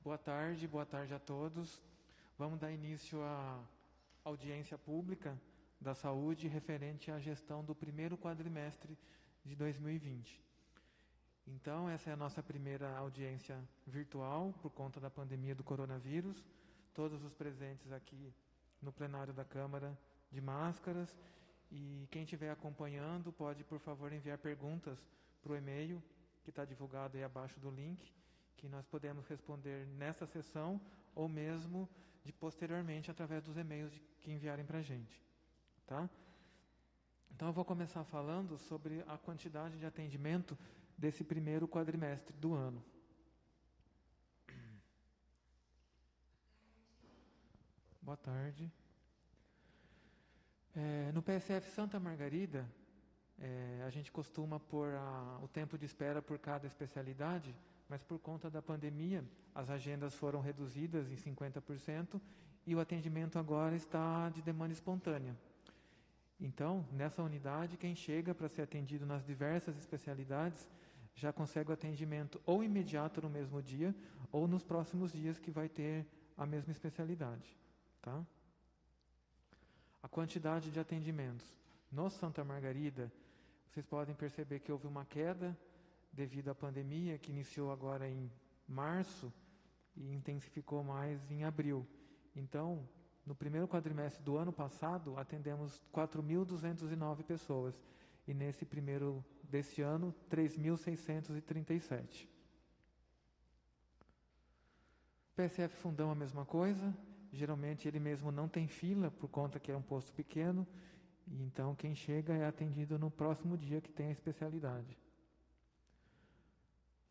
Boa tarde a todos. Vamos dar início à audiência pública da saúde referente à gestão do primeiro quadrimestre de 2020. Então, essa é a nossa primeira audiência virtual por conta da pandemia do coronavírus. Todos os presentes aqui no plenário da Câmara de máscaras. E quem estiver acompanhando pode, por favor, enviar perguntas para o e-mail que está divulgado aí abaixo do link, que nós podemos responder nessa sessão ou mesmo posteriormente através dos e-mails que enviarem para a gente. Tá? Então eu vou começar falando sobre a quantidade de atendimento desse primeiro quadrimestre do ano. Boa tarde. No PSF Santa Margarida, a gente costuma pôr o tempo de espera por cada especialidade, mas por conta da pandemia, as agendas foram reduzidas em 50% e o atendimento agora está de demanda espontânea. Então, nessa unidade, quem chega para ser atendido nas diversas especialidades já consegue o atendimento ou imediato no mesmo dia ou nos próximos dias que vai ter a mesma especialidade. Tá? A quantidade de atendimentos. No Santa Margarida, vocês podem perceber que houve uma queda devido à pandemia, que iniciou agora em março e intensificou mais em abril. Então, no primeiro quadrimestre do ano passado, atendemos 4.209 pessoas. E nesse primeiro desse ano, 3.637. PSF Fundão a mesma coisa. Geralmente ele mesmo não tem fila, por conta que é um posto pequeno. E então quem chega é atendido no próximo dia que tem a especialidade.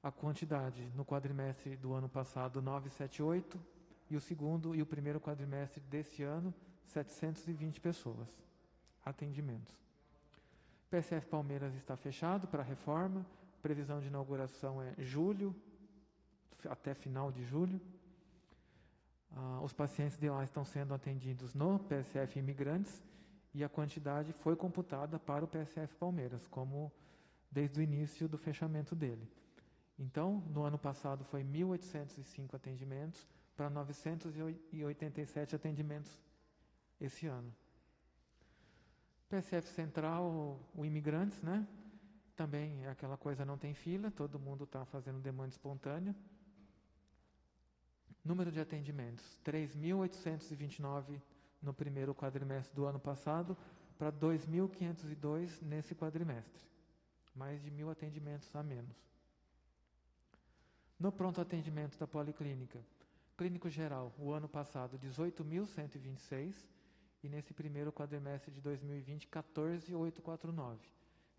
A quantidade no quadrimestre do ano passado, 978, e o segundo e o primeiro quadrimestre desse ano, 720 pessoas. Atendimentos. PSF Palmeiras está fechado para a reforma, previsão de inauguração é julho, até final de julho. Os pacientes de lá estão sendo atendidos no PSF Imigrantes e a quantidade foi computada para o PSF Palmeiras, como desde o início do fechamento dele. Então, no ano passado foi 1.805 atendimentos para 987 atendimentos esse ano. PSF Central, o Imigrantes, né? Também é aquela coisa, não tem fila, todo mundo está fazendo demanda espontânea. Número de atendimentos, 3.829 no primeiro quadrimestre do ano passado para 2.502 nesse quadrimestre. Mais de 1.000 atendimentos a menos. No pronto atendimento da Policlínica, Clínico Geral, o ano passado, 18.126, e nesse primeiro quadrimestre de 2020, 14.849.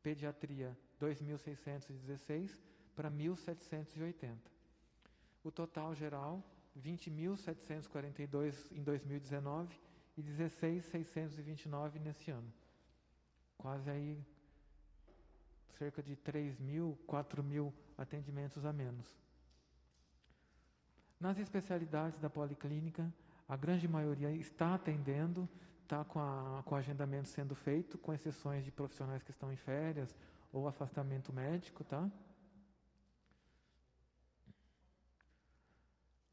Pediatria, 2.616 para 1.780. O total geral, 20.742 em 2019 e 16.629 nesse ano. Quase aí cerca de 3.000, 4.000 atendimentos a menos. Nas especialidades da Policlínica, a grande maioria está atendendo, está com o agendamento sendo feito, com exceções de profissionais que estão em férias ou afastamento médico, tá?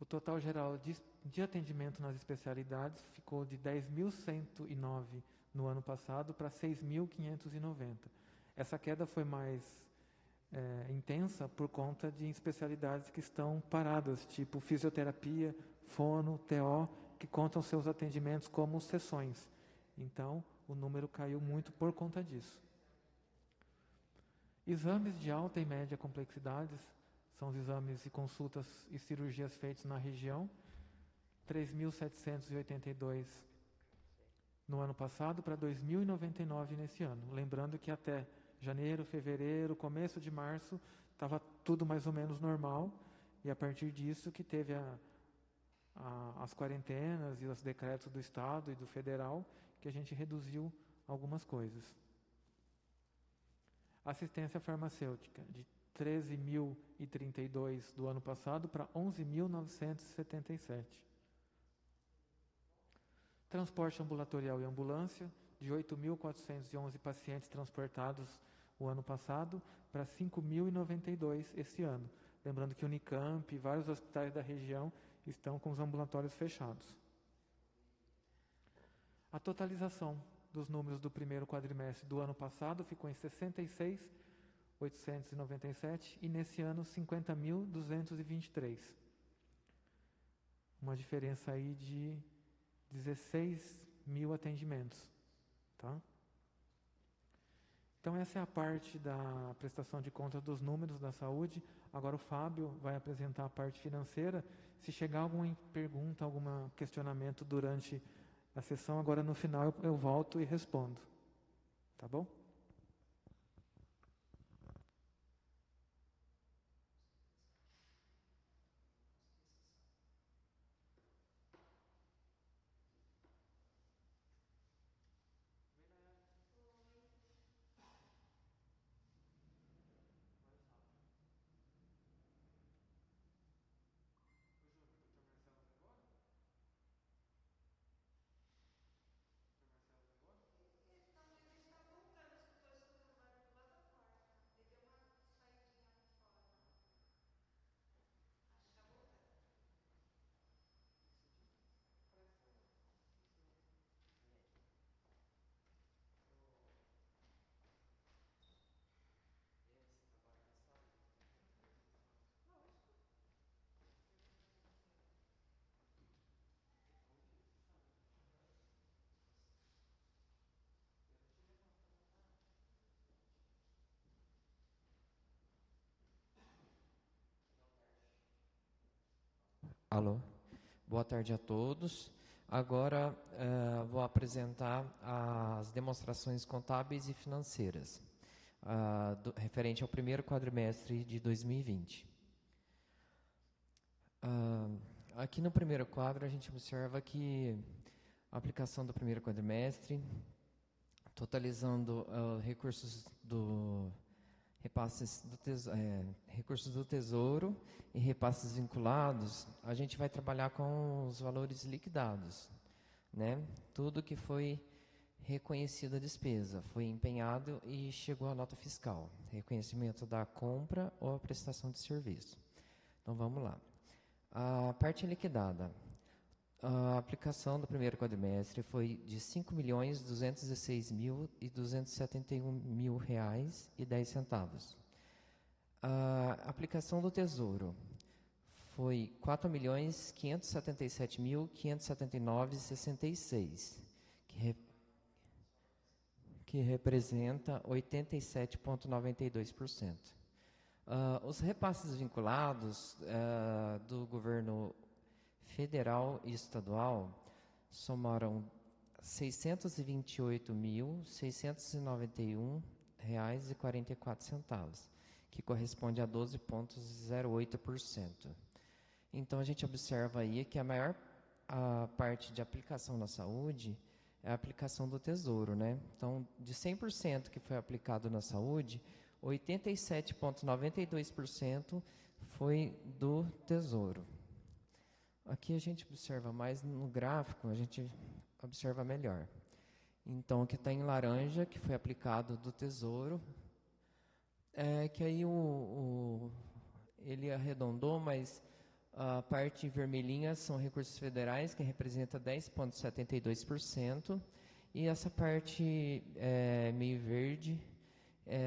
O total geral de atendimento nas especialidades ficou de 10.109 no ano passado para 6.590. Essa queda foi mais intensa por conta de especialidades que estão paradas, tipo fisioterapia, fono, TO, que contam seus atendimentos como sessões. Então, o número caiu muito por conta disso. Exames de alta e média complexidades, são os exames e consultas e cirurgias feitos na região, 3.782 no ano passado para 2.099 nesse ano. Lembrando que até janeiro, fevereiro, começo de março, estava tudo mais ou menos normal, e a partir disso que teve as quarentenas e os decretos do Estado e do Federal, que a gente reduziu algumas coisas. Assistência farmacêutica, de 13.032 do ano passado para 11.977. Transporte ambulatorial e ambulância, de 8.411 pacientes transportados o ano passado para 5.092 esse ano. Lembrando que Unicamp e vários hospitais da região estão com os ambulatórios fechados. A totalização dos números do primeiro quadrimestre do ano passado ficou em 66.897 e nesse ano 50.223. Uma diferença aí de 16.000 atendimentos. Tá? Então essa é a parte da prestação de contas dos números da saúde. Agora o Fábio vai apresentar a parte financeira. Se chegar alguma pergunta, algum questionamento durante a sessão, agora no final eu volto e respondo. Tá bom? Alô, boa tarde a todos. Agora vou apresentar as demonstrações contábeis e financeiras, referente ao primeiro quadrimestre de 2020. Aqui no primeiro quadro a gente observa que a aplicação do primeiro quadrimestre, totalizando recursos do recursos do Tesouro e repasses vinculados, a gente vai trabalhar com os valores liquidados, né? Tudo que foi reconhecido a despesa, foi empenhado e chegou à nota fiscal, reconhecimento da compra ou a prestação de serviço. Então vamos lá. A parte liquidada. A aplicação do primeiro quadrimestre foi de R$ 5.216.271,10. A aplicação do Tesouro foi R$ 4.577.579,66, que representa 87,92%. Os repasses vinculados do governo federal e estadual somaram R$ 628.691,44, que corresponde a 12,08%. Então, a gente observa aí que a maior parte de aplicação na saúde é a aplicação do Tesouro, né? Então, de 100% que foi aplicado na saúde, 87,92% foi do Tesouro. Aqui a gente observa mais no gráfico, a gente observa melhor. Então, o que está em laranja, que foi aplicado do Tesouro, que aí ele arredondou, mas a parte vermelhinha são recursos federais, que representa 10,72%, e essa parte meio verde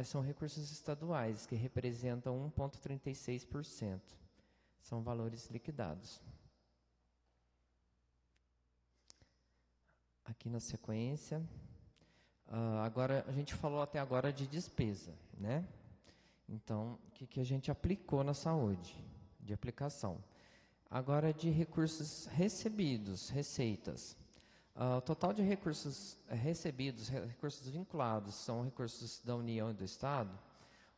são recursos estaduais, que representam 1,36%. São valores liquidados. Aqui na sequência, agora a gente falou até agora de despesa, né? Então, o que a gente aplicou na saúde, de aplicação. Agora, de recursos recebidos, receitas. O total de recursos recebidos, recursos vinculados, são recursos da União e do Estado.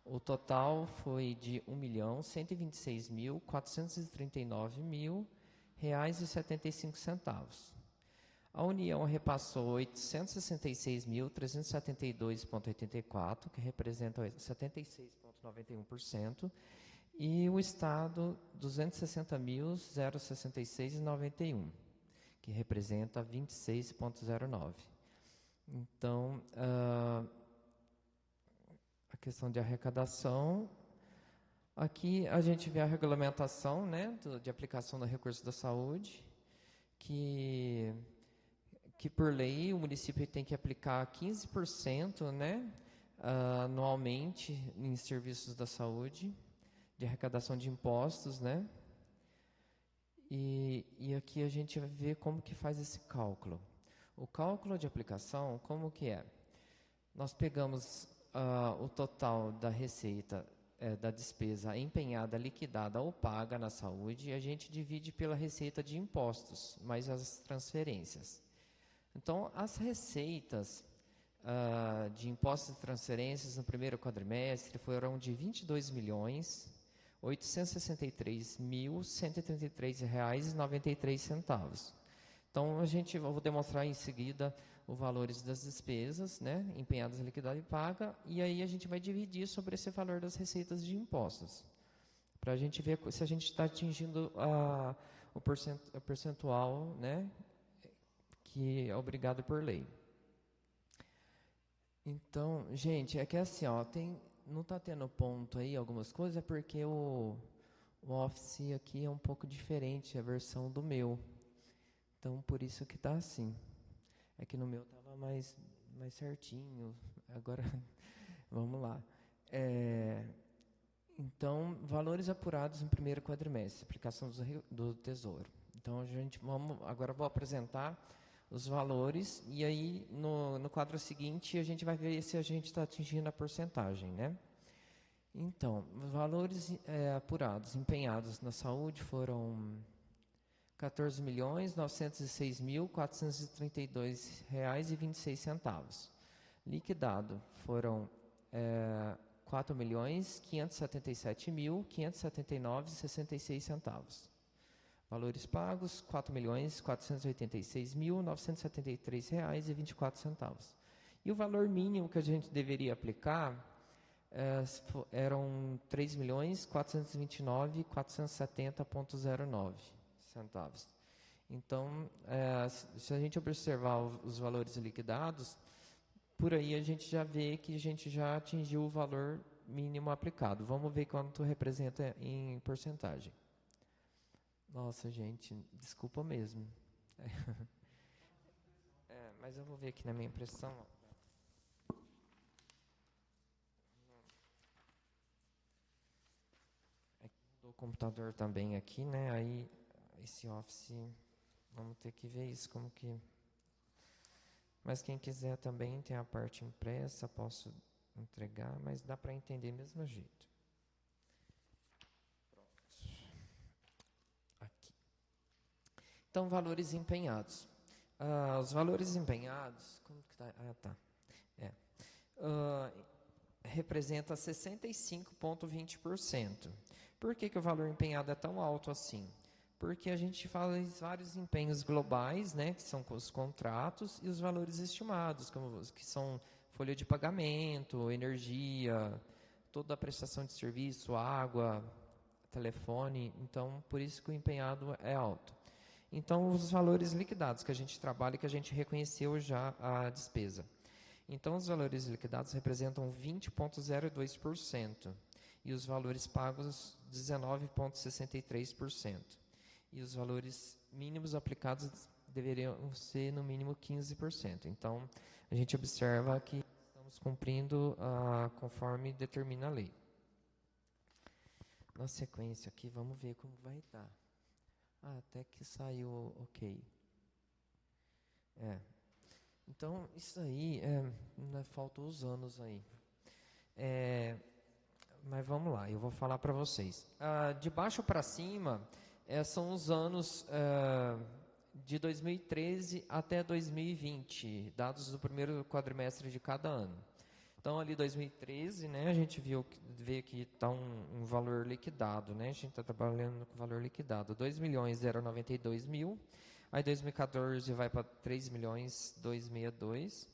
O total foi de R$ 1.126.439.000,75. A União repassou 866.372,84, que representa 76,91%, e o Estado 260.066,91, que representa 26,09%. Então, a questão de arrecadação, Aqui a gente vê a regulamentação, né, de aplicação do recurso da saúde, que por lei o município tem que aplicar 15%, né, anualmente em serviços da saúde, de arrecadação de impostos, né? E aqui a gente vai ver como que faz esse cálculo. O cálculo de aplicação, como que é? Nós pegamos o total da receita, da despesa empenhada, liquidada ou paga na saúde, e a gente divide pela receita de impostos, mais as transferências. Então, as receitas de impostos e transferências no primeiro quadrimestre foram de R$ 22.863.133,93. Então, eu vou demonstrar em seguida os valores das despesas, né, empenhadas, liquidadas e paga, e aí a gente vai dividir sobre esse valor das receitas de impostos, para a gente ver se a gente está atingindo o percentual, né, que é obrigado por lei. Então, gente, é que assim, ó, não está tendo ponto aí algumas coisas, é porque o Office aqui é um pouco diferente, a versão do meu. Então, por isso que está assim. É que no meu estava mais certinho. Agora, vamos lá. Então, valores apurados no primeiro quadrimestre, aplicação do Tesouro. Então, agora vou apresentar os valores, e aí no quadro seguinte a gente vai ver se a gente está atingindo a porcentagem, né? Então, os valores apurados, empenhados na saúde foram R$ 14.906.432,26. Liquidado foram R$ 4.577.579,66. Valores pagos, R$ 4.486.973,24. E o valor mínimo que a gente deveria aplicar eram R$ 3.429.470,09 centavos. Então, se a gente observar os valores liquidados, por aí a gente já vê que a gente já atingiu o valor mínimo aplicado. Vamos ver quanto representa em porcentagem. Nossa, gente, desculpa mesmo. Mas eu vou ver aqui na minha impressão. O computador também aqui, né? Aí, esse Office, vamos ter que ver isso, como que... Mas quem quiser também tem a parte impressa, posso entregar, mas dá para entender do mesmo jeito. Então, valores empenhados. Os valores empenhados, como que tá? Tá. Representa 65,20%. Por que o valor empenhado é tão alto assim? Porque a gente faz vários empenhos globais, né, que são os contratos, e os valores estimados, que são folha de pagamento, energia, toda a prestação de serviço, água, telefone. Então, por isso que o empenhado é alto. Então, os valores liquidados que a gente trabalha e que a gente reconheceu já a despesa. Então, os valores liquidados representam 20,02% e os valores pagos 19,63%. E os valores mínimos aplicados deveriam ser no mínimo 15%. Então, a gente observa que estamos cumprindo conforme determina a lei. Na sequência aqui, vamos ver como vai estar. Até que saiu ok. Então, isso aí, faltam os anos aí. Mas vamos lá, eu vou falar para vocês. De baixo para cima, são os anos de 2013 até 2020, dados do primeiro quadrimestre de cada ano. Então, ali 2013, né, a gente vê que está um valor liquidado, né? A gente está trabalhando com valor liquidado, 2.092.000. Aí 2014 vai para 3.262.000.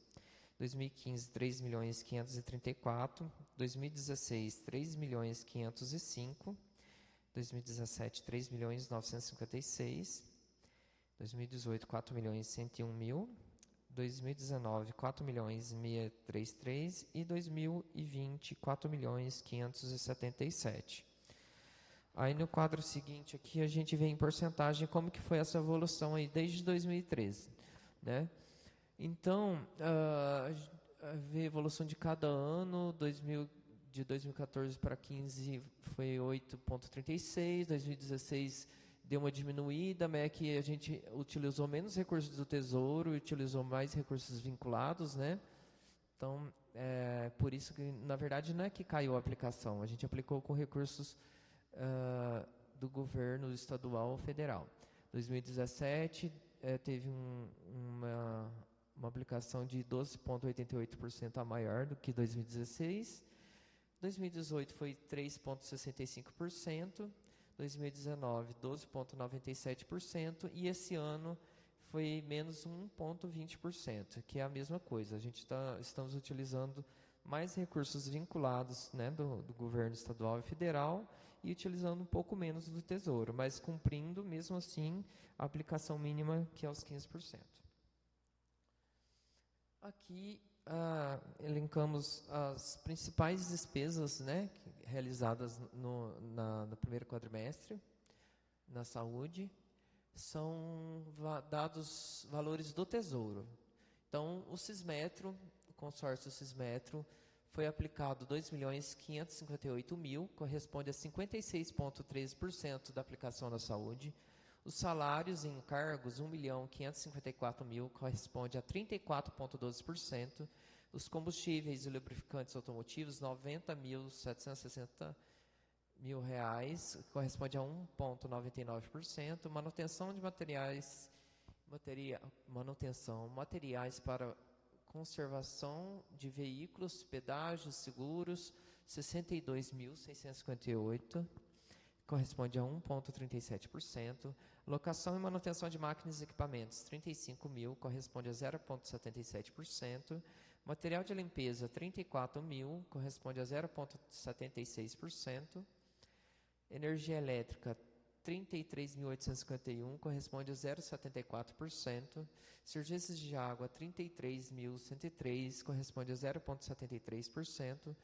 2015, 3.534.000. 2016, 3.505.000. 2017, 3.956.000. 2018, 4.101.000. 2019, 4.633.000 e 2020, 4.577.000. Aí no quadro seguinte aqui a gente vê em porcentagem como que foi essa evolução aí desde 2013, né? Então, vê a evolução de cada ano, de 2014 para 15 foi 8,36, 2016 deu uma diminuída, mas é que a gente utilizou menos recursos do Tesouro e utilizou mais recursos vinculados, né? Então, por isso que, na verdade, não é que caiu a aplicação, a gente aplicou com recursos do governo estadual ou federal. 2017 teve uma aplicação de 12,88% a maior do que 2016. 2018 foi 3,65%, 2019 12,97% e esse ano foi menos 1,20%, que é a mesma coisa. A gente estamos utilizando mais recursos vinculados, né, do governo estadual e federal e utilizando um pouco menos do Tesouro, mas cumprindo, mesmo assim, a aplicação mínima, que é os 15%. Aqui elencamos as principais despesas, né, realizadas no primeiro quadrimestre na saúde. São dados valores do Tesouro. Então, o consórcio Sismetro, foi aplicado 2.558.000, corresponde a 56,13% da aplicação da saúde. Os salários e encargos, 1.554.000, corresponde a 34,12%. Os combustíveis e lubrificantes automotivos, 90.760 mil reais, corresponde a 1,99%. Manutenção de materiais para conservação de veículos, pedágios, seguros, 62.658, corresponde a 1,37%. Locação e manutenção de máquinas e equipamentos, 35.000, corresponde a 0,77%. Material de limpeza, 34.000, corresponde a 0,76%. Energia elétrica, 33.851, corresponde a 0,74%. Serviços de água, 33.103, corresponde a 0,73%.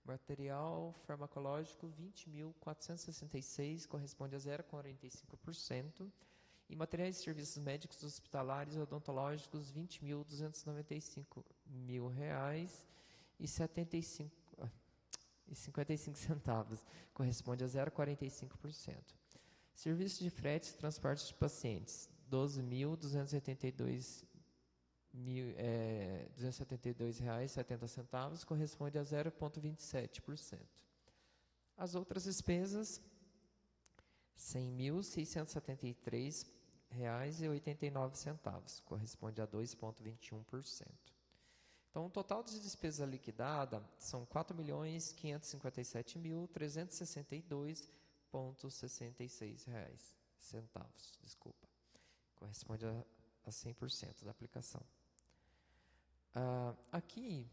Material farmacológico, 20.466, corresponde a 0,45%. E materiais e serviços médicos hospitalares e odontológicos, 20.295 mil reais e 55 centavos, corresponde a 0,45%. Serviços de frete e transporte de pacientes, 12.272 reais 70 centavos, corresponde a 0,27%. As outras despesas, 100.673 reais e 89 centavos, corresponde a 2,21%. Então, o total de despesa liquidada são 4.557.362,66 reais, centavos, desculpa. Corresponde a 100% da aplicação. Aqui,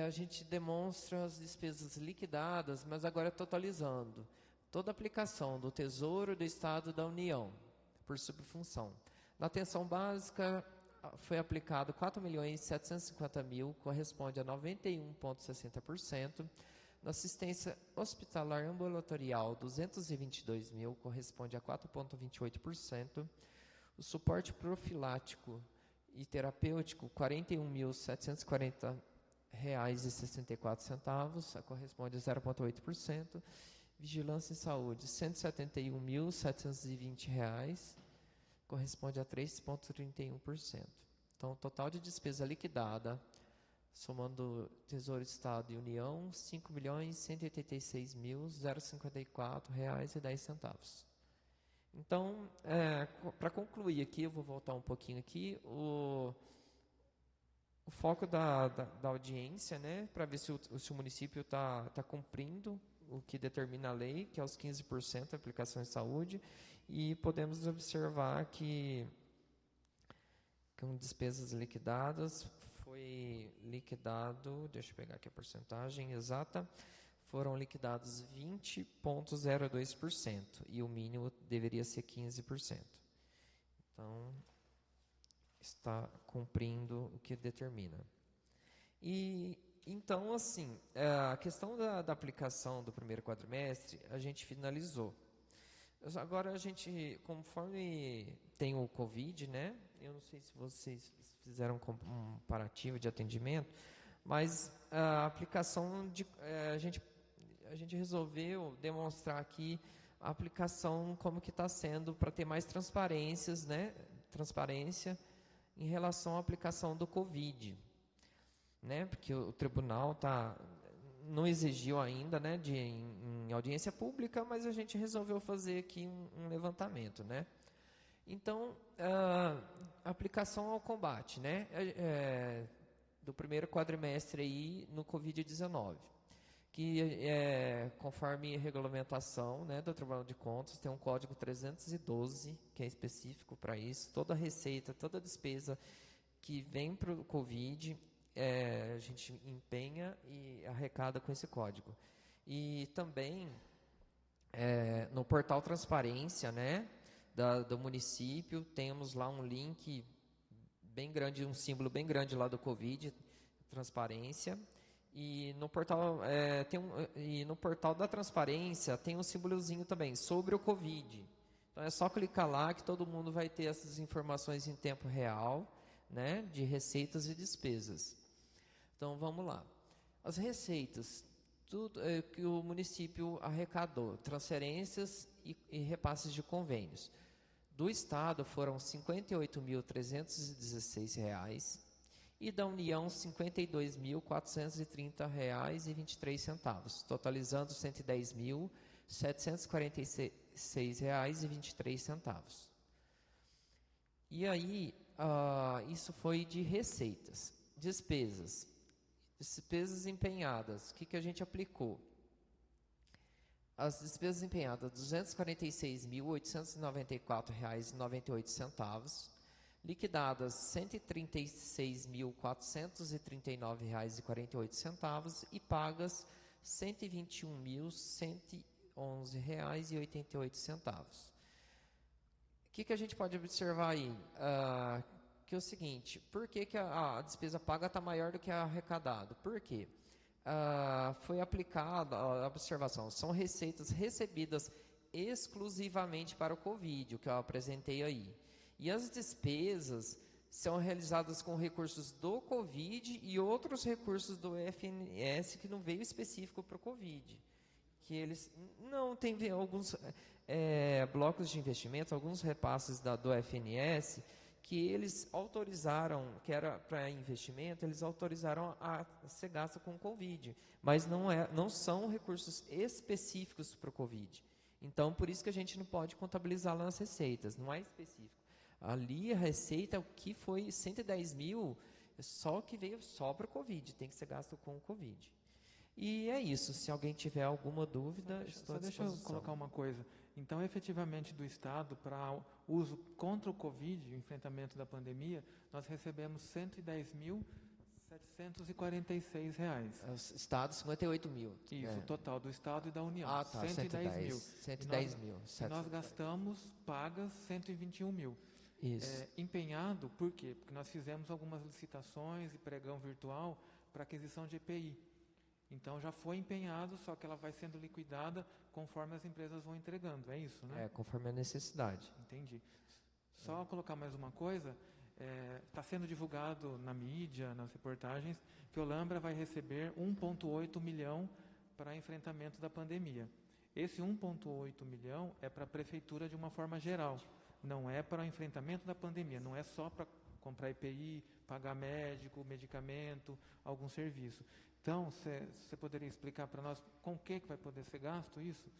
a gente demonstra as despesas liquidadas, mas agora totalizando toda a aplicação do Tesouro, do Estado e da União, por subfunção. Na atenção básica, foi aplicado 4.750.000, corresponde a 91,60%. Na assistência hospitalar ambulatorial, 222.000, corresponde a 4,28%. O suporte profilático e terapêutico, R$ 41.740,64, corresponde a 0,8%. Vigilância em saúde, R$ 171.720, corresponde a 3,31%. Então, o total de despesa liquidada, somando Tesouro, Estado e União, R$ 5.186.054,10. Então, para concluir aqui, eu vou voltar um pouquinho aqui, o foco da audiência, né, para ver se o município está cumprindo o que determina a lei, que é os 15% da aplicação em saúde, e podemos observar que com despesas liquidadas, foi liquidado, deixa eu pegar aqui a porcentagem exata, foram liquidados 20,02%, e o mínimo deveria ser 15%. Então, está cumprindo o que determina. E Então, assim, a questão da aplicação do primeiro quadrimestre, a gente finalizou. Agora, a gente, conforme tem o Covid, né? Eu não sei se vocês fizeram um comparativo de atendimento, mas a aplicação, a gente resolveu demonstrar aqui a aplicação como que está sendo para ter mais transparências, né? Transparência em relação à aplicação do Covid, né? Porque o tribunal não exigiu ainda, né, em audiência pública, mas a gente resolveu fazer aqui um levantamento, né? Então, a aplicação ao combate, né, do primeiro quadrimestre aí no Covid-19, que conforme a regulamentação, né, do Tribunal de Contas, tem um código 312, que é específico para isso, toda receita, toda despesa que vem para o Covid, a gente empenha e arrecada com esse código. E também no portal Transparência, né, do município, temos lá um link bem grande, um símbolo bem grande lá do Covid, Transparência. E no portal, no portal da Transparência tem um símbolozinho também, sobre o Covid. Então é só clicar lá que todo mundo vai ter essas informações em tempo real, né, de receitas e despesas. Então, vamos lá. As receitas, tudo que o município arrecadou, transferências e repasses de convênios. Do Estado foram R$ 58.316 e da União R$ 52.430,23, totalizando R$ 110.746,23. E aí, isso foi de receitas. Despesas empenhadas, o que a gente aplicou? As despesas empenhadas, R$ 246.894,98, liquidadas R$ 136.439,48 e pagas R$ 121.111,88. O que a gente pode observar aí? Que é o seguinte, por que a despesa paga está maior do que a arrecadado? Por quê? Foi aplicada a observação, são receitas recebidas exclusivamente para o Covid, o que eu apresentei aí. E as despesas são realizadas com recursos do Covid e outros recursos do FNS que não veio específico para o Covid. Que eles não tem alguns blocos de investimento, alguns repasses do FNS que eles autorizaram, que era para investimento, eles autorizaram a ser gasto com o Covid, mas não são recursos específicos para o Covid. Então, por isso que a gente não pode contabilizar lá nas receitas, não é específico. Ali a receita, o que foi 110 mil, só que veio só para o Covid, tem que ser gasto com o Covid. E é isso, se alguém tiver alguma dúvida, estou à disposição. Deixa eu colocar uma coisa. Então, efetivamente, do Estado, para uso contra o Covid, o enfrentamento da pandemia, nós recebemos R$ 110.746. Os estados, 58 mil. Isso, total do Estado e da União. Ah, tá, 110 mil. 110 mil. E nós gastamos, pagas, 121 mil. Isso. Empenhado, por quê? Porque nós fizemos algumas licitações e pregão virtual para aquisição de EPI. Então, já foi empenhado, só que ela vai sendo liquidada conforme as empresas vão entregando, é isso, né? Conforme a necessidade. Entendi. Só colocar mais uma coisa, está sendo divulgado na mídia, nas reportagens, que o Lambra vai receber 1,8 milhão para enfrentamento da pandemia. Esse 1,8 milhão é para a prefeitura de uma forma geral, não é para o enfrentamento da pandemia, não é só para comprar EPI, pagar médico, medicamento, algum serviço. Então, você poderia explicar para nós com o que vai poder ser gasto isso?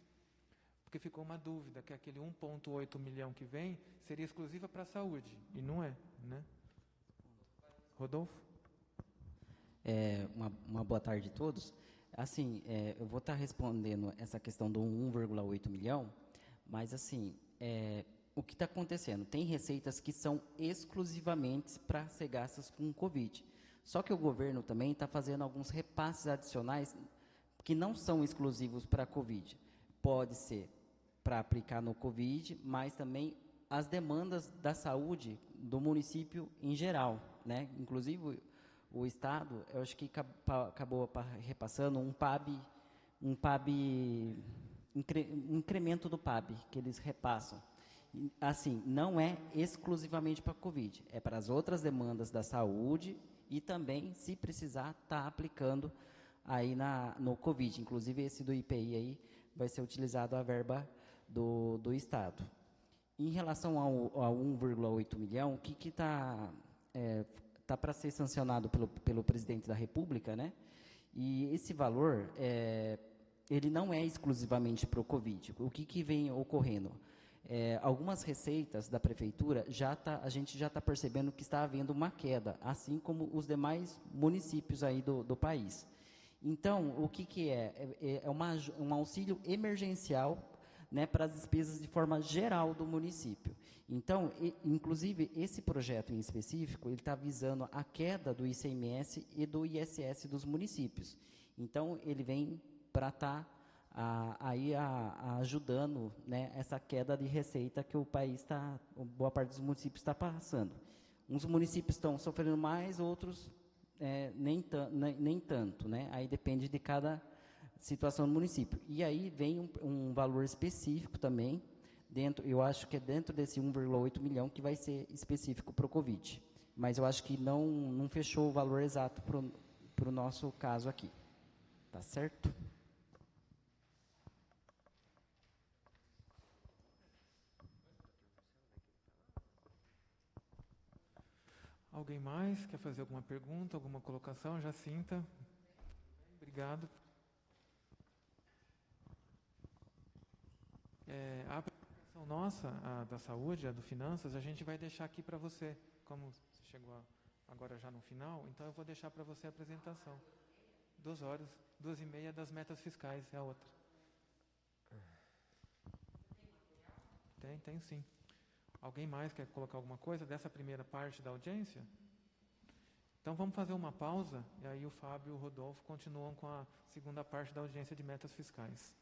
Porque ficou uma dúvida, que aquele 1,8 milhão que vem seria exclusiva para a saúde, e não é, né? Rodolfo? Uma boa tarde a todos. Assim, eu vou estar respondendo essa questão do 1,8 milhão, mas assim, o que está acontecendo? Tem receitas que são exclusivamente para ser gastas com o Covid. Só que o governo também está fazendo alguns repasses adicionais que não são exclusivos para a Covid. Pode ser para aplicar no Covid, mas também as demandas da saúde do município em geral, né? Inclusive, o Estado, eu acho que acabou repassando um incremento do PAB que eles repassam. Assim, não é exclusivamente para a Covid, é para as outras demandas da saúde e também, se precisar, está aplicando aí no Covid. Inclusive, esse do IPI aí vai ser utilizado a verba do Estado. Em relação ao 1,8 milhão, o que está tá para ser sancionado pelo presidente da República, né? E esse valor, ele não é exclusivamente para o Covid. O que vem ocorrendo? Algumas receitas da prefeitura, a gente já está percebendo que está havendo uma queda, assim como os demais municípios aí do país. Então, o que é? É um auxílio emergencial, né, para as despesas de forma geral do município. Então, inclusive, esse projeto em específico, ele está visando a queda do ICMS e do ISS dos municípios. Então, ele vem para estar ajudando, né, essa queda de receita que o país boa parte dos municípios está passando. Uns municípios estão sofrendo mais, outros nem tanto, né? Aí depende de cada situação do município. E aí vem um valor específico também, eu acho que é dentro desse 1,8 milhão que vai ser específico para o Covid. Mas eu acho que não fechou o valor exato para o nosso caso aqui. Tá certo? Alguém mais quer fazer alguma pergunta, alguma colocação? Jacinta. Obrigado. A apresentação nossa, a da saúde, a do finanças, a gente vai deixar aqui para você. Como você chegou agora já no final, então eu vou deixar para você a apresentação. 2 horas, 2h30 das metas fiscais é a outra. Tem sim. Alguém mais quer colocar alguma coisa dessa primeira parte da audiência? Então vamos fazer uma pausa e aí o Fábio e o Rodolfo continuam com a segunda parte da audiência de metas fiscais.